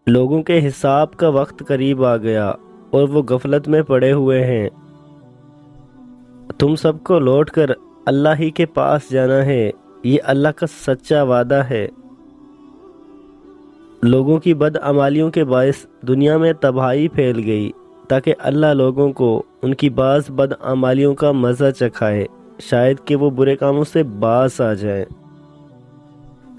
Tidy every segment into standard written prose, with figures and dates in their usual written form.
لوگوں کے حساب کا وقت قریب آ گیا اور وہ غفلت میں پڑے ہوئے ہیں۔ تم سب کو لوٹ کر اللہ ہی کے پاس جانا ہے، یہ اللہ کا سچا وعدہ ہے۔ لوگوں کی بدعمالیوں کے باعث دنیا میں تباہی پھیل گئی تاکہ اللہ لوگوں کو ان کی بعض بدعمالیوں کا مزہ چکھائے، شاید کہ وہ برے کاموں سے باز آ جائیں۔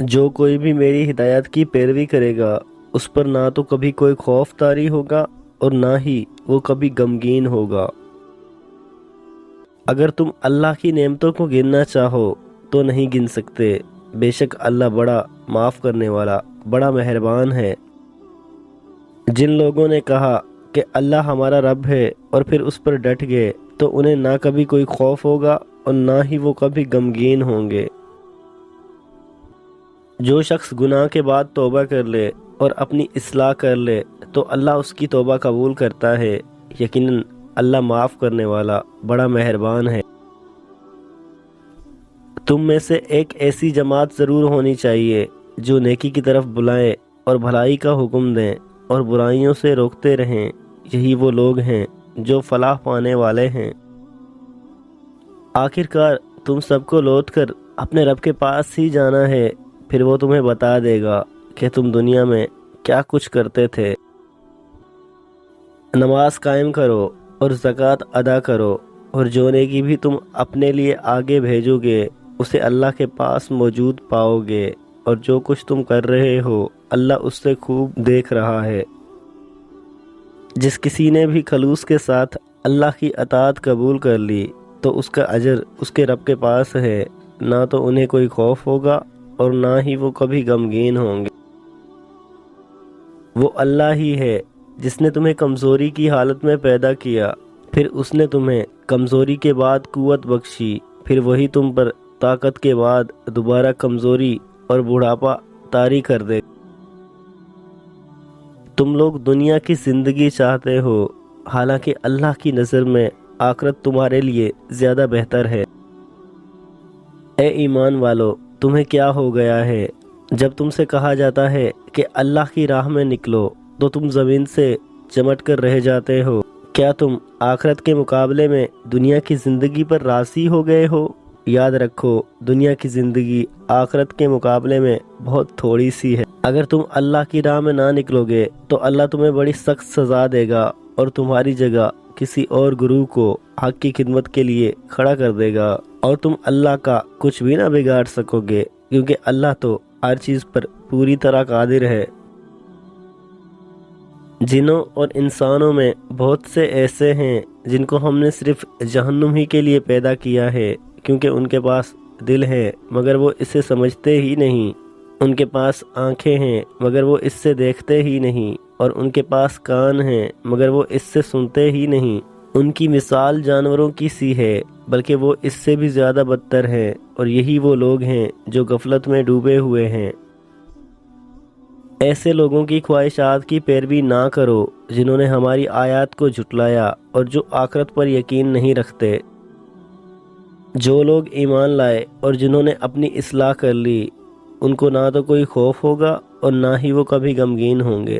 جو کوئی بھی میری ہدایت کی پیروی کرے گا اس پر نہ تو کبھی کوئی خوف طاری ہوگا اور نہ ہی وہ کبھی غمگین ہوگا۔ اگر تم اللہ کی نعمتوں کو گننا چاہو تو نہیں گن سکتے، بے شک اللہ بڑا معاف کرنے والا، بڑا مہربان ہے۔ جن لوگوں نے کہا کہ اللہ ہمارا رب ہے اور پھر اس پر ڈٹ گئے تو انہیں نہ کبھی کوئی خوف ہوگا اور نہ ہی وہ کبھی غمگین ہوں گے۔ جو شخص گناہ کے بعد توبہ کر لے اور اپنی اصلاح کر لے تو اللہ اس کی توبہ قبول کرتا ہے، یقیناً اللہ معاف کرنے والا، بڑا مہربان ہے۔ تم میں سے ایک ایسی جماعت ضرور ہونی چاہیے جو نیکی کی طرف بلائیں اور بھلائی کا حکم دیں اور برائیوں سے روکتے رہیں، یہی وہ لوگ ہیں جو فلاح پانے والے ہیں۔ آخرکار تم سب کو لوٹ کر اپنے رب کے پاس ہی جانا ہے، پھر وہ تمہیں بتا دے گا کہ تم دنیا میں کیا کچھ کرتے تھے۔ نماز قائم کرو اور زکوٰۃ ادا کرو، اور جو نیکی بھی تم اپنے لیے آگے بھیجو گے اسے اللہ کے پاس موجود پاؤ گے، اور جو کچھ تم کر رہے ہو اللہ اس سے خوب دیکھ رہا ہے۔ جس کسی نے بھی خلوص کے ساتھ اللہ کی اطاعت قبول کر لی تو اس کا اجر اس کے رب کے پاس ہے، نہ تو انہیں کوئی خوف ہوگا اور نہ ہی وہ کبھی غمگین ہوں گے۔ وہ اللہ ہی ہے جس نے تمہیں کمزوری کی حالت میں پیدا کیا، پھر اس نے تمہیں کمزوری کے بعد قوت بخشی، پھر وہی تم پر طاقت کے بعد دوبارہ کمزوری اور بڑھاپا طاری کر دے۔ تم لوگ دنیا کی زندگی چاہتے ہو، حالانکہ اللہ کی نظر میں آخرت تمہارے لیے زیادہ بہتر ہے۔ اے ایمان والو، تمہیں کیا ہو گیا ہے؟ جب تم سے کہا جاتا ہے کہ اللہ کی راہ میں نکلو تو تم زمین سے چمٹ کر رہ جاتے ہو۔ کیا تم آخرت کے مقابلے میں دنیا کی زندگی پر راضی ہو گئے ہو؟ یاد رکھو، دنیا کی زندگی آخرت کے مقابلے میں بہت تھوڑی سی ہے۔ اگر تم اللہ کی راہ میں نہ نکلو گے تو اللہ تمہیں بڑی سخت سزا دے گا اور تمہاری جگہ کسی اور گروہ کو حق کی خدمت کے لیے کھڑا کر دے گا، اور تم اللہ کا کچھ بھی نہ بگاڑ سکو گے، کیونکہ اللہ تو ہر چیز پر پوری طرح قادر ہے۔ جنوں اور انسانوں میں بہت سے ایسے ہیں جن کو ہم نے صرف جہنم ہی کے لیے پیدا کیا ہے، کیونکہ ان کے پاس دل ہے مگر وہ اسے سمجھتے ہی نہیں، ان کے پاس آنکھیں ہیں مگر وہ اس سے دیکھتے ہی نہیں، اور ان کے پاس کان ہیں مگر وہ اس سے سنتے ہی نہیں۔ ان کی مثال جانوروں کی سی ہے، بلکہ وہ اس سے بھی زیادہ بدتر ہیں، اور یہی وہ لوگ ہیں جو غفلت میں ڈوبے ہوئے ہیں۔ ایسے لوگوں کی خواہشات کی پیروی نہ کرو جنہوں نے ہماری آیات کو جھٹلایا اور جو آخرت پر یقین نہیں رکھتے۔ جو لوگ ایمان لائے اور جنہوں نے اپنی اصلاح کر لی، ان کو نہ تو کوئی خوف ہوگا اور نہ ہی وہ کبھی غمگین ہوں گے۔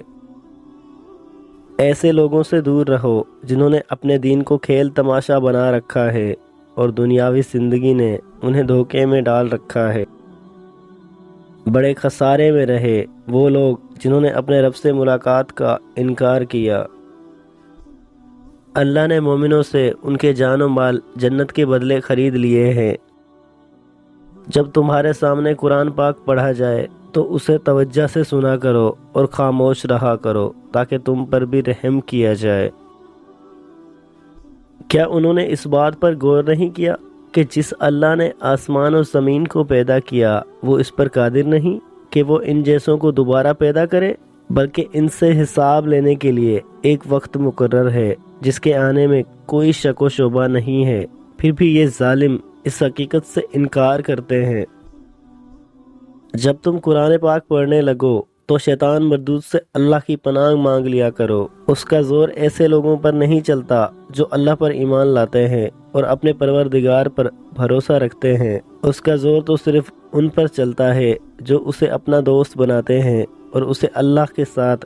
ایسے لوگوں سے دور رہو جنہوں نے اپنے دین کو کھیل تماشا بنا رکھا ہے اور دنیاوی زندگی نے انہیں دھوکے میں ڈال رکھا ہے۔ بڑے خسارے میں رہے وہ لوگ جنہوں نے اپنے رب سے ملاقات کا انکار کیا۔ اللہ نے مومنوں سے ان کے جان و مال جنت کے بدلے خرید لیے ہیں۔ جب تمہارے سامنے قرآن پاک پڑھا جائے تو اسے توجہ سے سنا کرو اور خاموش رہا کرو تاکہ تم پر بھی رحم کیا جائے۔ کیا انہوں نے اس بات پر غور نہیں کیا کہ جس اللہ نے آسمان اور زمین کو پیدا کیا وہ اس پر قادر نہیں کہ وہ ان جیسوں کو دوبارہ پیدا کرے، بلکہ ان سے حساب لینے کے لیے ایک وقت مقرر ہے جس کے آنے میں کوئی شک و شبہ نہیں ہے۔ پھر بھی یہ ظالم اس حقیقت سے انکار کرتے ہیں۔ جب تم قرآن پاک پڑھنے لگو تو شیطان مردود سے اللہ کی پناہ مانگ لیا کرو۔ اس کا زور ایسے لوگوں پر نہیں چلتا جو اللہ پر ایمان لاتے ہیں اور اپنے پروردگار پر بھروسہ رکھتے ہیں۔ اس کا زور تو صرف ان پر چلتا ہے جو اسے اپنا دوست بناتے ہیں اور اسے اللہ کے ساتھ